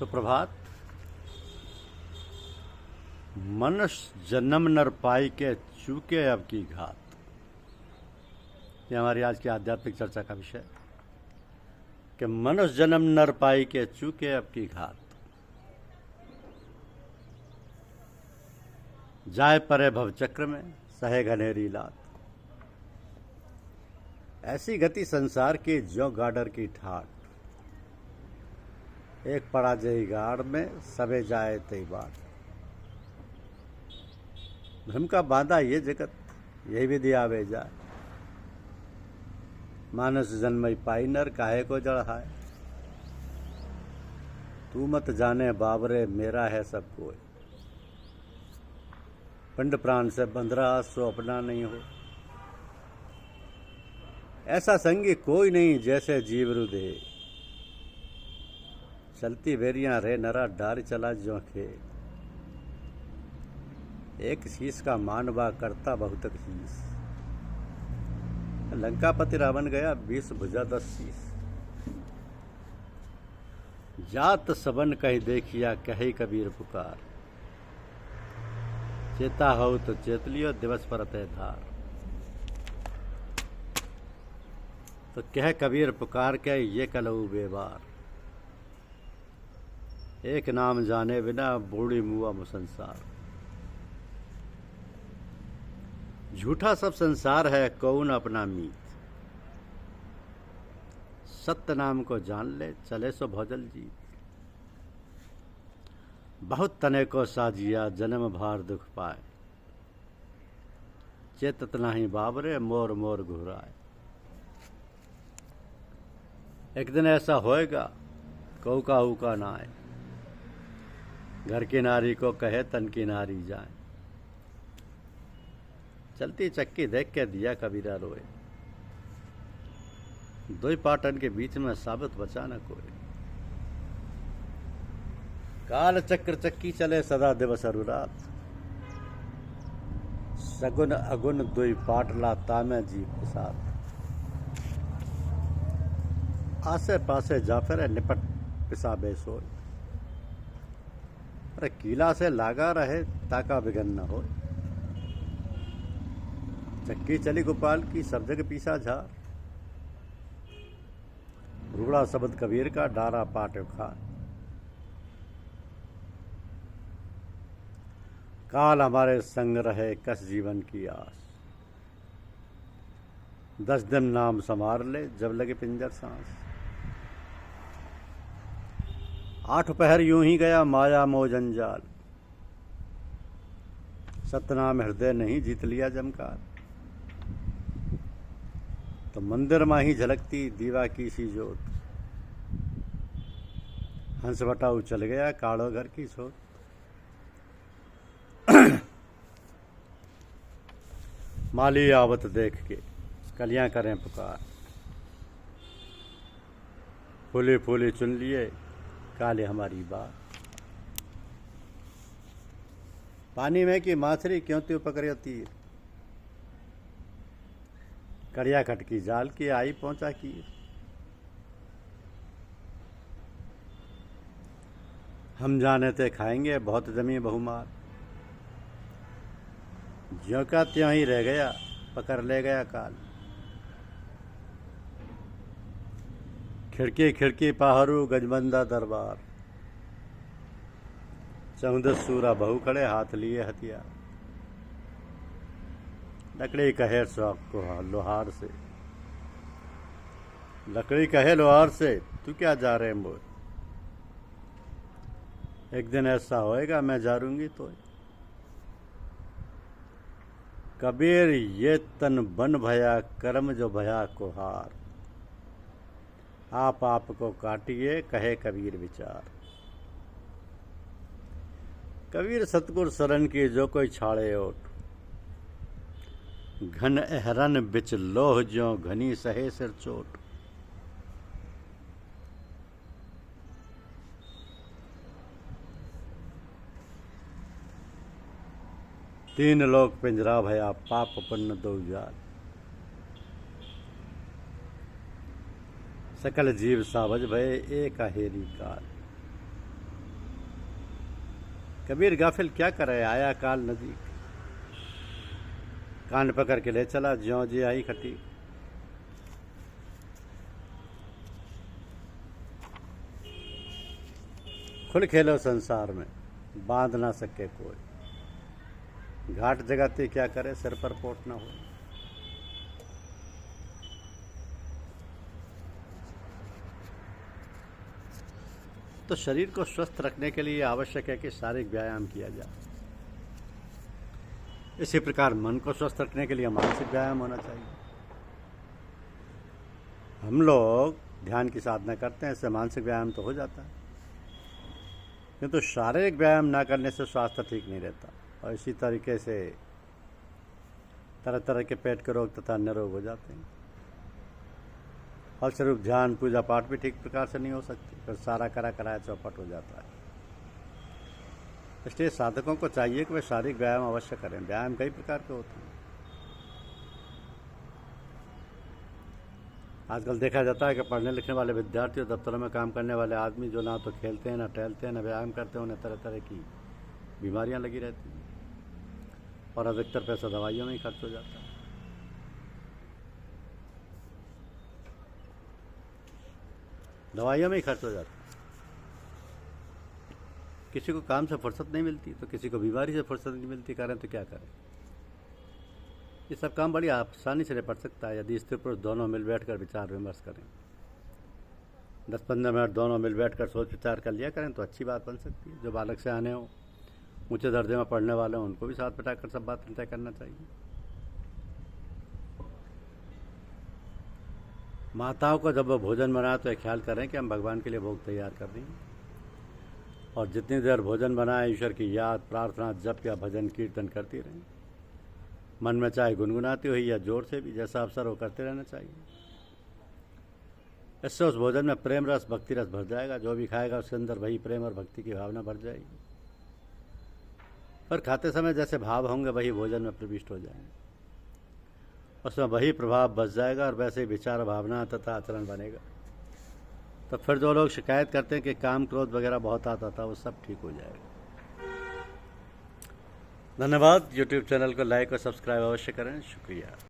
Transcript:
सुप्रभात। मनुष्य जन्म नर पाई के चूके अब की घात, ये हमारी आज की आध्यात्मिक चर्चा का विषय कि मनुष्य जन्म नर पाई के चूके अब की घात, जाए परे भवचक्र में सहे घनेरी लात। ऐसी गति संसार की ज्यों गाडर की ठाट, एक पराजयी गाड़ में सबे जाए तई बाट। भ्रम का बांधा ये जगत, यही विधि आवे जाए। मानस जन्मई पाई नर, काहे को जड़ हाय। तू मत जाने बाबरे, मेरा है सब कोई। पिंड प्राण से बंध रहा, सो अपना नहीं हो। ऐसा संगी कोई नहीं, जैसे जीव रुदे। चलती वेरियां रे नरा, डार चला ज्यों खे। एक शीश का मानवा, करता बहुत शीश। लंकापति रावण गया, 20 भुजा 10 शीश। जात सबन कही देखिया, कही कबीर पुकार। चेता हो तो चेत लियो, दिवस परते धार। तो कह कबीर पुकार के, ये कलऊ बेवार। एक नाम जाने बिना, बूढ़ी मुआ मुसंसार। झूठा सब संसार है, कौन अपना मीत। सत्य नाम को जान ले, चले सो भौजल जीत। बहुत तने को साजिया, जन्म भार दुख पाए। चेतत नाही बाबरे, मोर मोर घुराए। एक दिन ऐसा होएगा, कऊ का ऊ का ना आए। घर की नारी को कहे, तन की नारी जाए। चलती चक्की देख के दिया कबीरा रोए। दो पाटन के बीच में साबित बचा न कोई। काल चक्र चक्की चले, सदा दिवस अरु रात। सगुन अगुन दुई पाटला, तामे जी प्रसाद। आसे पासे जा फिरे, निपट पिसाबे सोई। अरे कीला से लागा रहे, ताका बिगन न हो। चक्की चली गोपाल की, सब जग पीसा झार। रूड़ा शब्द कबीर का, डारा पाट खार। काल हमारे संग रहे, कस जीवन की आस। 10 दिन नाम संवार ले, जब लगे पिंजर सांस। 8 पहर यूं ही गया, माया मोह जंजाल। सतनाम हृदय नहीं, जीत लिया जमकार। तो मंदिर में ही झलकती दीवा की सी जोत। हंस बटाऊ चल गया, काड़ो घर की सोत। माली आवत देख के, कलियां करें पुकार। फूली फूली चुन लिए, काले हमारी बात। पानी में की माछरी, क्यों त्यों पकड़ियो तीर। कड़िया खटकी जाल की, आई पहुंचा कीर। हम जाने थे खाएंगे, बहुत जमी बहुमार। ज्यों का त्यों ही रह गया, पकड़ ले गया काल। खिड़की खिड़की पहारू, गजबंदा दरबार। 14 सूरा बहू खड़े, हाथ लिए हथियार। लकड़ी कहे शौक को लोहार से। लकड़ी कहे लोहार से, तू क्या जा रहे मोर। एक दिन ऐसा होएगा, मैं जारूंगी तो। कबीर ये तन बन भया, कर्म जो भया कुहार। आप को काटिए, कहे कबीर विचार। कबीर सतगुर शरण की, जो कोई छाड़े ओट। घन एहरन बिच लोह, ज्यों घनी सहे सिर चोट। तीन लोक पिंजरा भया, पाप पुण्य दो जाल। सकल जीव सावज भय, एक हेरी काल। कबीर गाफिल क्या करे, आया काल नजीक, कान पकड़ के ले चला, ज्यों जी आई खटी। खुल खेलो संसार में, बांध ना सके कोई, घाट जगाती क्या करे, सिर पर पोट ना हो। तो शरीर को स्वस्थ रखने के लिए आवश्यक है कि शारीरिक व्यायाम किया जाए। इसी प्रकार मन को स्वस्थ रखने के लिए मानसिक व्यायाम होना चाहिए। हम लोग ध्यान की साधना करते हैं, इससे मानसिक व्यायाम तो हो जाता है, किंतु तो शारीरिक व्यायाम ना करने से स्वास्थ्य ठीक नहीं रहता, और इसी तरीके से तरह तरह के पेट के रोग तथा अन्य रोग हो जाते हैं। फलस्वरूप ध्यान पूजा पाठ भी ठीक प्रकार से नहीं हो सकती, फिर सारा कराया चौपट हो जाता है। इसलिए साधकों को चाहिए कि वे शारीरिक व्यायाम अवश्य करें। व्यायाम कई प्रकार के होते हैं। आजकल देखा जाता है कि पढ़ने लिखने वाले विद्यार्थी और दफ्तरों में काम करने वाले आदमी जो ना तो खेलते हैं, ना टहलते हैं, ना व्यायाम करते हैं, उन्हें तरह तरह की बीमारियां लगी रहती हैं, और अधिकतर पैसा दवाइयों में ही खर्च हो जाता है। दवाइयों में ही खर्च हो जाता है। किसी को काम से फुर्सत नहीं मिलती, तो किसी को बीमारी से फुर्सत नहीं मिलती, करें तो क्या करें। ये सब काम बड़ी आसानी से निपट सकता है यदि स्त्री पुरुष दोनों मिल बैठ कर विचार विमर्श करें। 10-15 मिनट दोनों मिल बैठ कर सोच विचार कर लिया करें तो अच्छी बात बन सकती है। जो बालक से आने हो, ऊँचे दर्जे में पढ़ने वाले हों, उनको भी साथ बैठाकर सब बात तय करना चाहिए। माताओं को जब वो भोजन बनाए तो ख्याल करें कि हम भगवान के लिए भोग तैयार कर रही हैं, और जितनी देर भोजन बनाए ईश्वर की याद, प्रार्थना, जप या भजन कीर्तन करती रहें। मन में चाहे गुनगुनाती हुई या जोर से भी, जैसा अवसर हो करते रहना चाहिए। इससे उस भोजन में प्रेम रस, भक्ति रस भर जाएगा। जो भी खाएगा उसके अंदर वही प्रेम और भक्ति की भावना भर जाएगी। पर खाते समय जैसे भाव होंगे वही भोजन में प्रविष्ट हो जाएंगे, उसमें वही प्रभाव बच जाएगा, और वैसे ही विचार, भावना तथा आचरण बनेगा। तो फिर जो लोग शिकायत करते हैं कि काम क्रोध वगैरह बहुत आता था, वो सब ठीक हो जाएगा। धन्यवाद। यूट्यूब चैनल को लाइक और सब्सक्राइब अवश्य करें। शुक्रिया।